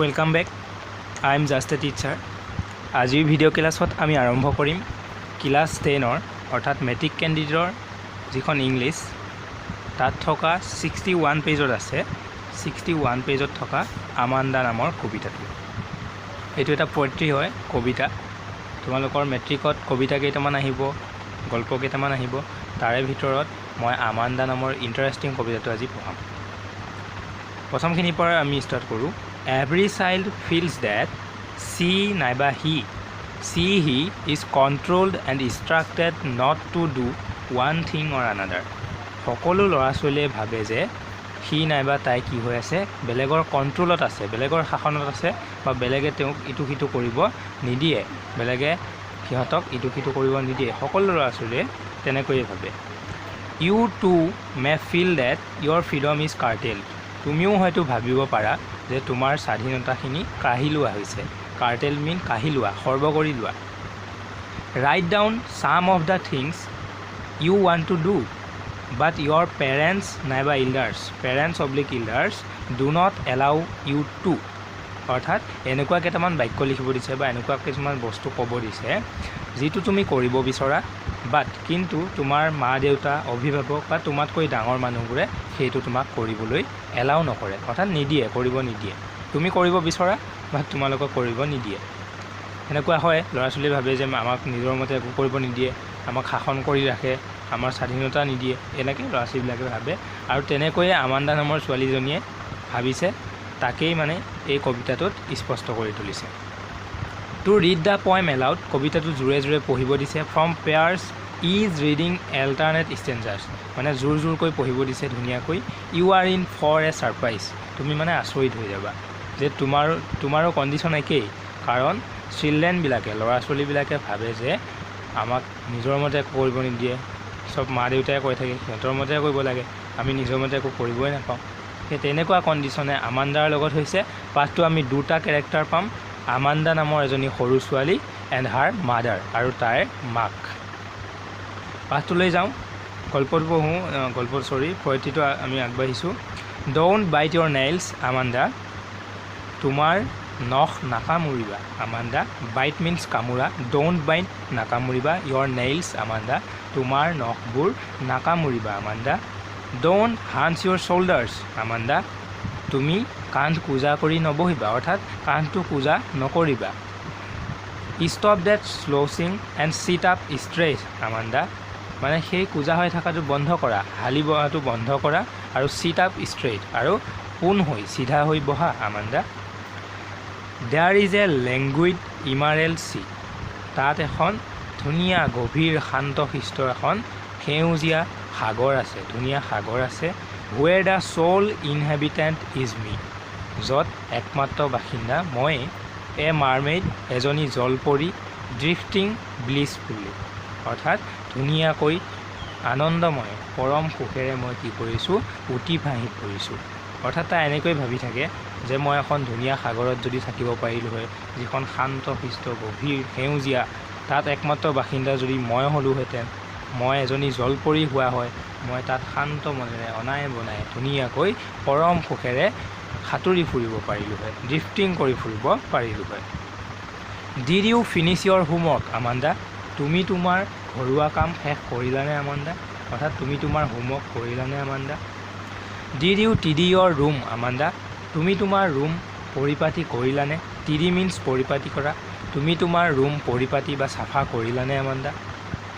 Welcome back. I am just a teacher. আজিৰ video' ক্লাছত আমি আৰম্ভ কৰিম ক্লাছ 10ৰ অৰ্থাৎ মেট্ৰিক কেণ্ডিডেটৰ যিখন ইংলিছ তাত থকা 61 পেজত আছে। 61 পেজত থকা আমাণ্ডা নামৰ কবিতাটো। এইটো এটা পোয়েট্ৰি হয়, কবিতা। তোমালোকৰ মেট্ৰিকত কবিতা কেইটামান আহিব, গল্প কেইটামান আহিব। তাৰে ভিতৰত মই আমাণ্ডা নামৰ ইণ্টাৰেষ্টিং কবিতাটো আজি পঢ়াম। প্ৰথমখিনিৰ পৰা আমি ষ্টাৰ্ট কৰোঁ। Every child feels that she নাইবা he is controlled and instructed not to do one thing or another. সকলো ল'ৰা ছোৱালীয়ে ভাবে যে সি নাইবা তাই কি হৈ আছে, বেলেগৰ কণ্ট্ৰলত আছে, বেলেগৰ শাসনত আছে, বা বেলেগে তেওঁক ইটো সিটো কৰিব নিদিয়ে, বেলেগে সিহঁতক ইটো সিটো কৰিব নিদিয়ে। সকলো ল'ৰা ছোৱালীয়ে তেনেকৈয়ে ভাবে। You too may feel that your freedom is curtailed. তুমিও হয়তো ভাবিব পাৰা যে তোমাৰ স্বাধীনতাখিনি কাঢ়ি লোৱা হৈছে। কাৰ্টেল মিন কাঢ়ি লোৱা, সৰ্ব কৰি লোৱা। Write down some of the things you want to do but your parents নাইবা elders do not allow you to. অৰ্থাৎ এনেকুৱা কেইটামান বাক্য লিখিব দিছে বা এনেকুৱা কিছুমান বস্তু ক'ব দিছে যিটো তুমি কৰিব বিচৰা, বাট কিন্তু তোমাৰ মা দেউতা, অভিভাৱক বা তোমাতকৈ ডাঙৰ মানুহবোৰে সেইটো তোমাক কৰিবলৈ এলাউ নকৰে, অৰ্থাৎ নিদিয়ে, কৰিব নিদিয়ে। তুমি কৰিব বিচৰা বা তোমালোকক কৰিব নিদিয়ে। এনেকুৱা হয়, ল'ৰা ছোৱালীয়ে ভাবে যে আমাক নিজৰ মতে একো কৰিব নিদিয়ে, আমাক শাসন কৰি ৰাখে, আমাৰ স্বাধীনতা নিদিয়ে, এনেকৈ ল'ৰা ছোৱালীবিলাকে ভাবে। আৰু তেনেকৈয়ে আমাণ্ডা নামৰ ছোৱালীজনীয়ে ভাবিছে, তাকেই মানে এই কবিতাটোত স্পষ্ট কৰি তুলিছে। To read the poem aloud, কবিতাটো জোৰে জোৰে পঢ়িব দিছে। From pairs is reading alternate stanzas, মানে জোৰ জোৰকৈ পঢ়িব দিছে ধুনীয়াকৈ। You are in for a surprise, তুমি মানে আচৰিত হৈ যাবা যে তোমাৰো কণ্ডিশ্যন একেই। কাৰণ চিলড্ৰেনবিলাকে, ল'ৰা ছোৱালীবিলাকে ভাবে যে আমাক নিজৰ মতে একো কৰিব নিদিয়ে, চব মা দেউতাই কৈ থাকে সিহঁতৰ মতে কৰিব লাগে, আমি নিজৰ মতে একো কৰিবই নাপাওঁ। সেই তেনেকুৱা কণ্ডিশ্যনে আমাণ্ডাৰ লগত হৈছে। পাঠটো আমি দুটা কেৰেক্টাৰ পাম, আমাণ্ডা নামৰ এজনী সৰু ছোৱালী এণ্ড হাৰ মাদাৰ, আৰু তাইৰ মাক। পাঠটোলৈ যাওঁ, পোয়েট্ৰিটো আমি আগবাঢ়িছোঁ। Don't bite your nails Amanda, তোমাৰ নখ নাকামুৰিবা আমাণ্ডা। বাইট মিনছ কামোৰা, ড'ণ্ট বাইট নাকামুৰিবা। ইয়ৰ নেইলছ আমাণ্ডা, তোমাৰ নখবোৰ নাকামুৰিবা Amanda. Don't hunch your shoulders Amanda, তুমি কান্ধ কোজা কৰি নবহিবা, অৰ্থাৎ কান্ধটো কোজা নকৰিবা। Stop that slouching and sit up straight Amanda, মানে সেই কোজা হৈ থকাটো বন্ধ কৰা, হালি বহাটো বন্ধ কৰা, আৰু চিট আপ ষ্ট্ৰেইট, আৰু পোন হৈ চিধা হৈ বহা Amanda. There is a languid emerald sea, তাত এখন ধুনীয়া গভীৰ শান্তশিষ্ট এখন সেউজীয়া সাগৰ আছে, ধুনীয়া সাগৰ আছে। হুৱেৰ দ্য চ'ল ইনহেবিটেণ্ট ইজ মি, য'ত একমাত্ৰ বাসিন্দা মই। এ মাৰমেইড, এজনী জলপৰী। ড্ৰিফটিং ব্লিছফুলি, অৰ্থাৎ ধুনীয়াকৈ আনন্দময় পৰম সুখেৰে মই কি কৰিছোঁ, উটি ভাঁহি পৰিছোঁ। অৰ্থাৎ তাই এনেকৈ ভাবি থাকে যে মই এখন ধুনীয়া সাগৰত যদি থাকিব পাৰিলোঁ হয়, যিখন শান্তশিষ্ট গভীৰ সেউজীয়া, তাত একমাত্ৰ বাসিন্দা যদি মই হ'লোহেঁতেন, মই এজনী জলপৰী হোৱা হয়, মই তাত শান্ত মনেৰে অনাই বনাই ধুনীয়াকৈ পৰম সুখেৰে সাঁতুৰি ফুৰিব পাৰিলোঁ হয়, ড্ৰিফটিং কৰি ফুৰিব পাৰিলোঁ হয়। Did you finish your homework Amanda, তুমি তোমাৰ ঘৰুৱা কাম শেষ কৰিলানে আমাণ্ডা, অৰ্থাৎ তুমি তোমাৰ হোমৱৰ্ক কৰিলানে আমাণ্ডা। ডিড ইউ টিডি ইয়ৰ ৰুম আমাণ্ডা, তুমি তোমাৰ ৰুম পৰিপাতি কৰিলানে। টিডি মিনছ পৰিপাতি কৰা, তুমি তোমাৰ ৰুম পৰিপাতি বা চাফা কৰিলানে Amanda.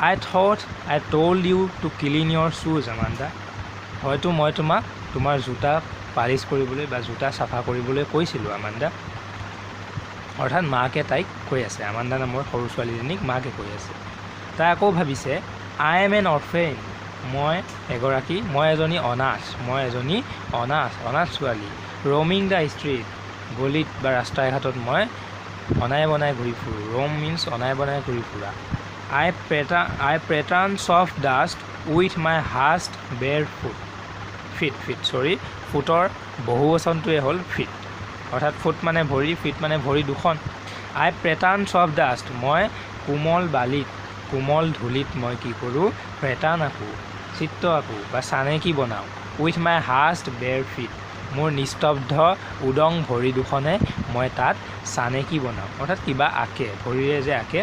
I thought I told you to clean your শ্বুজ আমাণ্ডা, হয়তো মই তোমাক তোমাৰ জোতা পালিছ কৰিবলৈ বা জোতা চাফা কৰিবলৈ কৈছিলোঁ আমাণ্ডা। অৰ্থাৎ মাকে তাইক কৈ আছে, আমাণ্ডা নামৰ সৰু ছোৱালীজনীক মাকে কৈ আছে। তাই আকৌ ভাবিছে আই এম এন অৰফেন, মই এজনী অনাথ ছোৱালী। ৰ'মিং দ্য ষ্ট্ৰীট, গলিত বা ৰাস্তাই ঘাটত মই অনাই বনাই ঘূৰি ফুৰোঁ। ৰ'ম মিনছ অনাই বনাই ঘূৰি ফুৰা। I pattern soft dust with my hushed bare ফুটৰ বহু বচনটোৱে হ'ল ফিট, অৰ্থাৎ ফুট মানে ভৰি, ফিট মানে ভৰি দুখন। আই পেটাৰ্ণ ছফ্ট ডাষ্ট, মই কোমল ধূলিত মই কি কৰোঁ, পেটাৰ্ণ আঁকোঁ, চিত্ৰ আঁকোঁ বা চানেকি বনাওঁ। উইথ মাই হাষ্ট বেৰ ফিট, মোৰ নিস্তব্ধ উদং ভৰি দুখনে মই তাত চানেকি বনাওঁ অৰ্থাৎ কিবা আঁকে ভৰিৰে যে আঁকে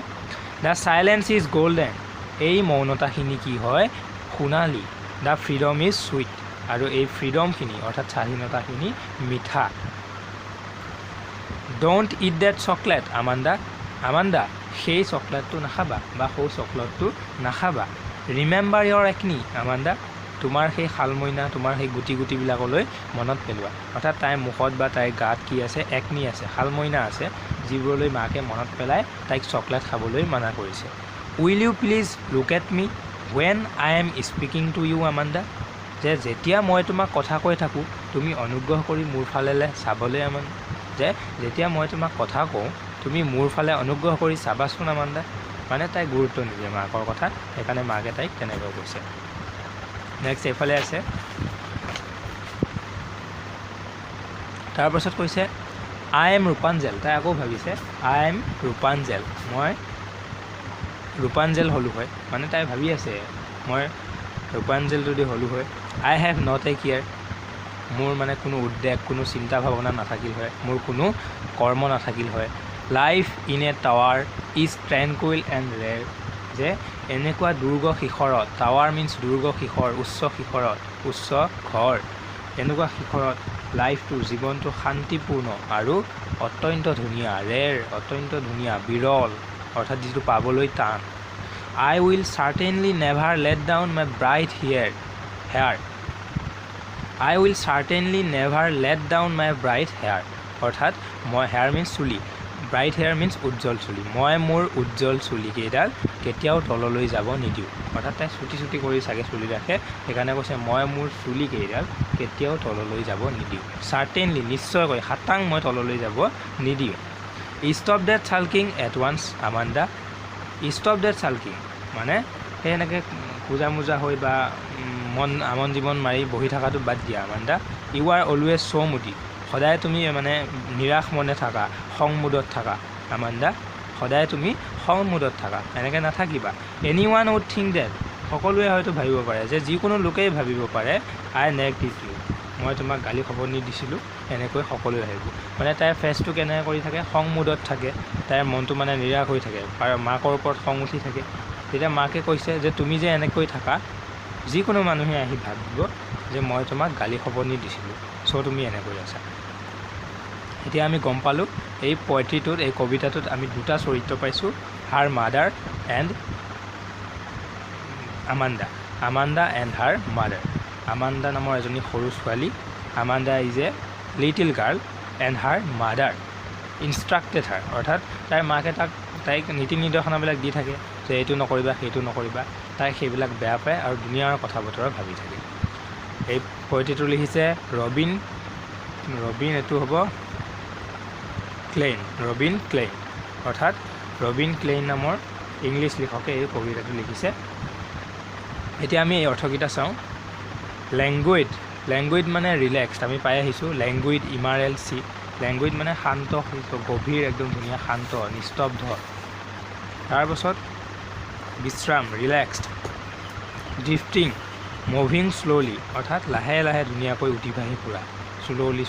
দ্য চাইলেন্স ইজ গ'ল্ডেন এই মৌনতাখিনি কি হয় সোণালী দ্য ফ্ৰীডম ইজ চুইট আৰু এই ফ্ৰীডমখিনি অৰ্থাৎ স্বাধীনতাখিনি মিঠা don't eat that chocolate Amanda সেই চকলেটটো নাখাবা বা সৌ চকলেটটো নাখাবা ৰিমেম্বাৰ ইয়ৰ একনি আমাণ্ডা তোমাৰ সেই শালমইনা তোমাৰ সেই গুটিবিলাকলৈ মনত পেলোৱা অৰ্থাৎ তাইৰ মুখত বা তাইৰ গাত কি আছে একনি আছে শালমইনা আছে যিবোৰলৈ মাকে মনত পেলাই তাইক চকলেট খাবলৈ মানা কৰিছে will you please look at me when I am speaking to you Amanda যে যেতিয়া মই তোমাক কথা কৈ থাকোঁ তুমি অনুগ্ৰহ কৰি মোৰ ফালেলৈ চাবলৈ আমাণ্ডা যে যেতিয়া মই তোমাক কথা কওঁ তুমি মোৰ ফালে অনুগ্ৰহ কৰি চাবাচোন আমাণ্ডা মানে তাই গুৰুত্ব নিদিয়ে মাকৰ কথা সেইকাৰণে মাকে তাইক তেনেকৈ কৈছে নেক্সট এইফালে আছে তাৰপাছত কৈছে আই এম ৰূপাঞ্জেল তাই আকৌ ভাবিছে আই এম ৰূপাঞ্জেল মই ৰূপাঞ্জেল হ'লোঁ হয় মানে তাই ভাবি আছে মই ৰূপাঞ্জেল যদি হ'লোঁ হয় আই হেভ নট এ কেয়াৰ মোৰ মানে কোনো উদ্বেগ কোনো চিন্তা ভাৱনা নাথাকিল হয় মোৰ কোনো কৰ্ম নাথাকিল হয় life in a tower is tranquil and rare যে এনেকুৱা দুৰ্গ শিখৰত টাৱাৰ মিনছ দুৰ্গ শিখৰ উচ্চ শিখৰত উচ্চ ঘৰ এনেকুৱা শিখৰত লাইফটো জীৱনটো শান্তিপূৰ্ণ আৰু অত্যন্ত ধুনীয়া ৰেৰ অত্যন্ত ধুনীয়া বিৰল অৰ্থাৎ যিটো পাবলৈ টান I will certainly never let down my bright hair I will certainly never let down my bright hair অৰ্থাৎ মই হেয়াৰ মিনছ চুলি ব্ৰাইট হেয়াৰ মিনছ উজ্জ্বল চুলি মই মোৰ উজ্জ্বল চুলিকেইডাল কেতিয়াও তললৈ যাব নিদিওঁ অৰ্থাৎ তাই চুটি কৰি চাগে চুলি ৰাখে সেইকাৰণে কৈছে মই মোৰ চুলিকেইডাল কেতিয়াও তললৈ যাব নিদিওঁ চাৰ্টেইনলি নিশ্চয়কৈ খাটাং মই তললৈ যাব নিদিওঁ stop that sulking at once Amanda stop that sulking মানে সেই এনেকৈ পূজা মোজা হৈ বা আমন জীৱন মাৰি বহি থকাটো বাদ দিয়া আমাণ্ডা ইউ আৰ অলৱেজ চ' মুডি সদায় তুমি মানে নিৰাশ মনে থাকা খং মুডত থাকা আমাণ্ডা সদায় তুমি খং মুডত থাকা এনেকৈ নাথাকিবা এনি ওৱান উড থিংক ডেট সকলোৱে হয়তো ভাবিব পাৰে যে যিকোনো লোকেই ভাবিব পাৰে আই নেগেটিভ ইউ মই তোমাক গালি খবৰনি দিছিলোঁ এনেকৈ সকলোৱে ভাবিব মানে তাইৰ ফেচটো কেনেকৈ কৰি থাকে খং মুডত থাকে তাইৰ মনটো মানে নিৰাশ হৈ থাকে আৰু মাকৰ ওপৰত খং উঠি থাকে তেতিয়া মাকে কৈছে যে তুমি যে এনেকৈ থাকা যিকোনো মানুহে আহি ভাবিব যে মই তোমাক গালি খবৰনি দিছিলোঁ চ' তুমি এনেকৈ আছা এতিয়া আমি গম পালোঁ এই পয়েট্ৰিটোত এই কবিতাটোত আমি দুটা চৰিত্ৰ পাইছোঁ her mother and Amanda and her mother Amanda নামৰ এজনী সৰু ছোৱালী Amanda is a little girl and her mother instructed her অৰ্থাৎ তাইৰ মাকে তাইক নীতি নিৰ্দেশনাবিলাক দি থাকে যে এইটো নকৰিবা সেইটো নকৰিবা তাই সেইবিলাক বেয়া পায় আৰু দুনিয়াৰ কথা বতৰা ভাবি থাকে এই পয়েট্ৰিটো লিখিছে ৰবিন এইটো হ'ব ৰবিন ক্লেইন অৰ্থাৎ ৰবিন ক্লেইন নামৰ ইংলিছ লিখকে এই কবিতাটো লিখিছে এতিয়া আমি এই অৰ্থকেইটা চাওঁ লেংগুইড মানে ৰিলেক্সড আমি পাই আহিছোঁ লেংগুইড ইমাৰেল চি লেংগুইড মানে শান্ত গভীৰ একদম ধুনীয়া শান্ত নিস্তব্ধ তাৰপাছত বিশ্ৰাম ৰিলেক্সড ড্ৰিফটিং মুভিং শ্ল'লি অৰ্থাৎ লাহে লাহে ধুনীয়াকৈ উঠি ফুৰা শ্ল'লি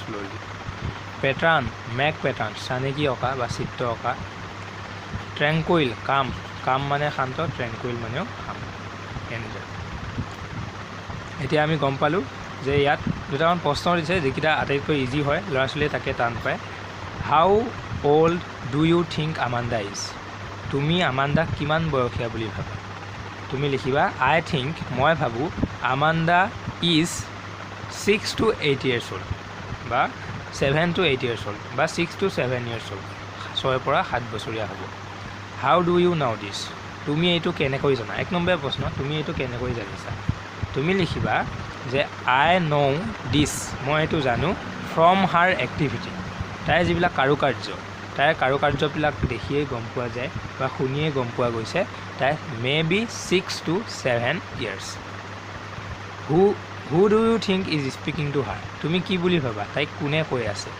পেটাৰ্ণ মেক পেটাৰ্ণ চানেকি অঁকা বা চিত্ৰ অঁকা ট্ৰেংকুইল কাম মানে শান্ত ট্ৰেংকুইল মানেও শান্ত এনেদৰে এতিয়া আমি গম পালোঁ যে ইয়াত দুটামান প্ৰশ্ন দিছে যিকেইটা আটাইতকৈ ইজি হয় ল'ৰা ছোৱালীয়ে তাকে টান পায় how old do you think Amanda is তুমি আমাণ্ডাক কিমান বয়সীয়া বুলি ভাবা তুমি লিখিবা আই থিংক মই ভাবোঁ Amanda is 6 to 8 years old বা 7 to 8 years old বা 6 to 7 years old 6 পৰা 7 বছৰীয়া হ'ব হাউ ডু ইউ নাও দিছ তুমি এইটো কেনেকৈ জানা 1 নম্বৰ প্ৰশ্ন তুমি এইটো কেনেকৈ জানিছা তুমি লিখিবা যে আই নৌ দিছ মই এইটো জানো ফ্ৰম হাৰ এক্টিভিটি তাইৰ যিবিলাক তাইৰ কাৰুকাৰ্যবিলাক দেখিয়েই গম পোৱা যায় বা শুনিয়েই গম পোৱা গৈছে তাই may be 6 to 7 years who do you think is speaking to her তুমি কি বুলি ভাবা তাইক কোনে কৈ আছে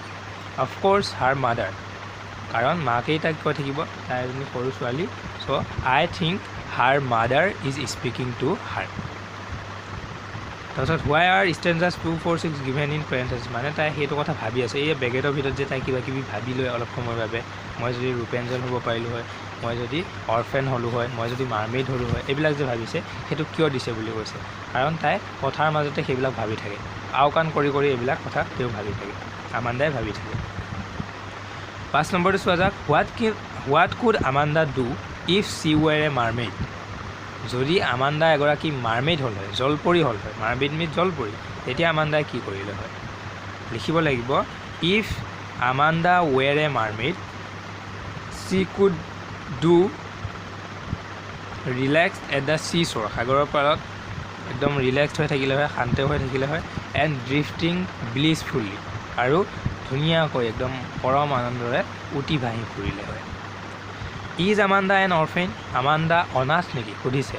অফক'ৰ্ছ হাৰ মাদাৰ কাৰণ মাকেই তাইক কৈ থাকিব তাই এজনী সৰু ছোৱালী so' I think her mother is speaking to her তাৰপিছত why are stanzas 2, 4, 6 given in parenthesis মানে তাই সেইটো কথা ভাবি আছে এই বেগেটৰ ভিতৰত যে তাই কিবা কিবি ভাবি লৈ অলপ সময়ৰ বাবে মই যদি ৰুপেঞ্জেল হ'ব পাৰিলোঁ হয় মই যদি অৰফেন হ'লোঁ হয় মই যদি মাৰ্মেইড হ'লোঁ হয় এইবিলাক যে ভাবিছে সেইটো কিয় দিছে বুলি কৈছে কাৰণ তাই কথাৰ মাজতে সেইবিলাক ভাবি থাকে আওকাণ কৰি এইবিলাক কথা তেওঁ ভাবি থাকে আমান্দাই ভাবি থাকে 5 নম্বৰটো চোৱা যাক what could Amanda do if she were a mermaid যদি আমান্দা এগৰাকী মাৰ্মেইড হ'ল হয় জলপৰী হ'ল হয় মাৰ্মেইড মিট জলপৰী তেতিয়া আমান্দাই কি কৰিলে হয় লিখিব লাগিব if Amanda were a mermaid she could do relaxed at the seashore সাগৰৰ পাৰত একদম ৰিলেক্সড হৈ থাকিলে হয় শান্ত হৈ থাকিলে হয় and drifting blissfully আৰু ধুনীয়াকৈ একদম পৰম আনন্দৰে উটি ভাহি ফুৰিলে হয় Is Amanda an orphan? Amanda অনাথ নেকি সুধিছে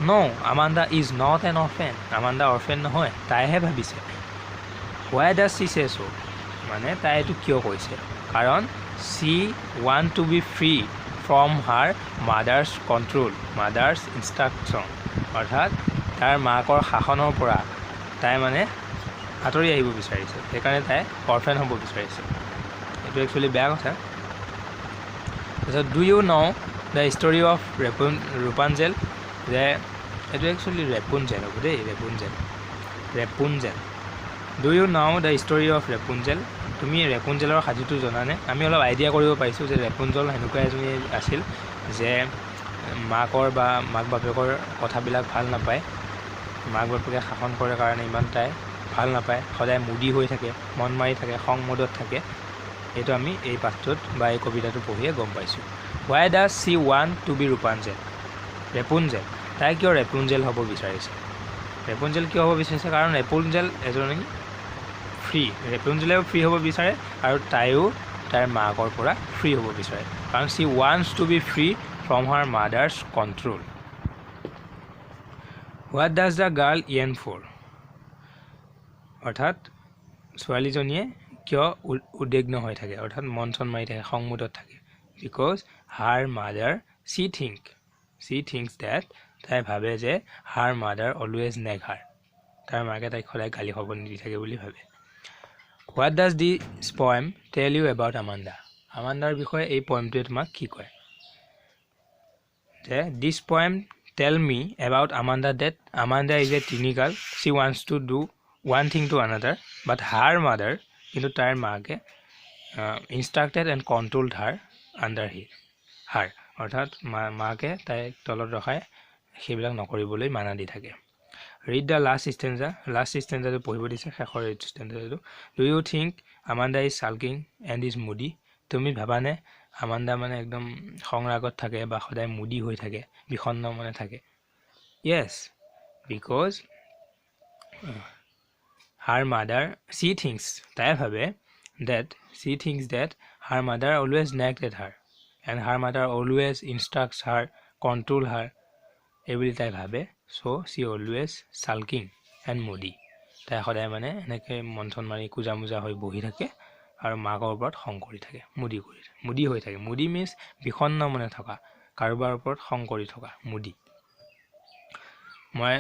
No, Amanda is not an orphan. Amanda orphan নহয় তাইহে ভাবিছে Why does she say so? মানে তাই এইটো কিয় কৈছে কাৰণ she want to be free from her mother's control, mother's instruction অৰ্থাৎ তাৰ মাকৰ শাসনৰ পৰা তাই মানে আঁতৰি আহিব বিচাৰিছে সেইকাৰণে তাই অৰফেন হ'ব বিচাৰিছে এইটো একচুৱেলি বেয়া কথা তাৰপিছত do you know' the story of Rapunzel যে এইটো একচুৱেলি ৰেপুঞ্জেল হ'ব দেই Rapunzel do you know' the story of Rapunzel তুমি ৰেপুঞ্জেলৰ সাধুটো জানানে আমি অলপ আইডিয়া কৰিব পাৰিছোঁ যে ৰেপুঞ্জেল সেনেকুৱা এজনী আছিল যে মাকৰ বা মাক বাপেকৰ কথাবিলাক ভাল নাপায় মাক বাপেকে শাসন কৰে কাৰণে ইমান তাই ভাল নাপায় সদায় মুদি হৈ থাকে মন মাৰি থাকে খং মদত থাকে এইটো আমি এই পাঠটোত বা এই কবিতাটো পঢ়িয়ে গম পাইছোঁ Why does she want to be ৰেপুঞ্জেল তাই কিয় ৰেপুঞ্জেল হ'ব বিচাৰিছে ৰেপুঞ্জেল কিয় হ'ব বিচাৰিছে কাৰণ ৰেপুঞ্জেল এজনী ৰেপুঞ্জেলেও ফ্ৰী হ'ব বিচাৰে আৰু তাইও তাইৰ মাকৰ পৰা ফ্ৰী হ'ব বিচাৰে কাৰণ she wants to be free from her mother's control What does the girl yearn for অৰ্থাৎ ছোৱালীজনীয়ে কিয় উদ্বিগ্ন হৈ থাকে অৰ্থাৎ মন চন মাৰি থাকে সংমুদত থাকে because her mother she thinks that তাই ভাবে যে her mother always nag her তাৰ মাকে তাইক সদায় গালি খাব নিদি থাকে বুলি ভাবে What does this poem tell you about Amanda আমান্দাৰ বিষয়ে এই পয়েমটোৱে তোমাক কি কয় যে this poem tell me about Amanda that Amanda is a teeny girl she wants to do one thing to another but her mother কিন্তু তাইৰ মাকে instructed and controlled her under her অৰ্থাৎ মাকে তাইক তলত ৰখাই সেইবিলাক নকৰিবলৈ মানা দি থাকে Read the last stanza পঢ়িব দিছে শেষৰ stanza Do you think Amanda is sulking and is moody তুমি ভাবানে আমান্দা মানে একদম সংৰাগত থাকে বা সদায় মুদি হৈ থাকে বিখন্ন মনে থাকে Yes because her mother she thinks তাই ভাবে that her mother always nagged at her and her mother always instructs her control her এইবুলি তাই ভাবে so she always sulking and moody তাই সদায় মানে এনেকৈ মন্থন মাৰি কুজা মুজা হৈ বহি থাকে আৰু মাকৰ ওপৰত খং কৰি থাকে মুদি হৈ থাকে মুদি মিন্স বিখন্ন মনে থকা কাৰোবাৰ ওপৰত খং কৰি থকা মুদি মই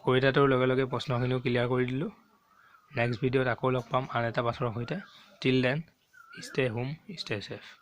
কবিতাটোৰ লগে লগে প্ৰশ্নখিনিও ক্লিয়াৰ কৰি দিলোঁ নেক্সট ভিডিঅ'ত আকৌ লগ পাম আন এটা পাঠৰ সৈতে till then stay home stay safe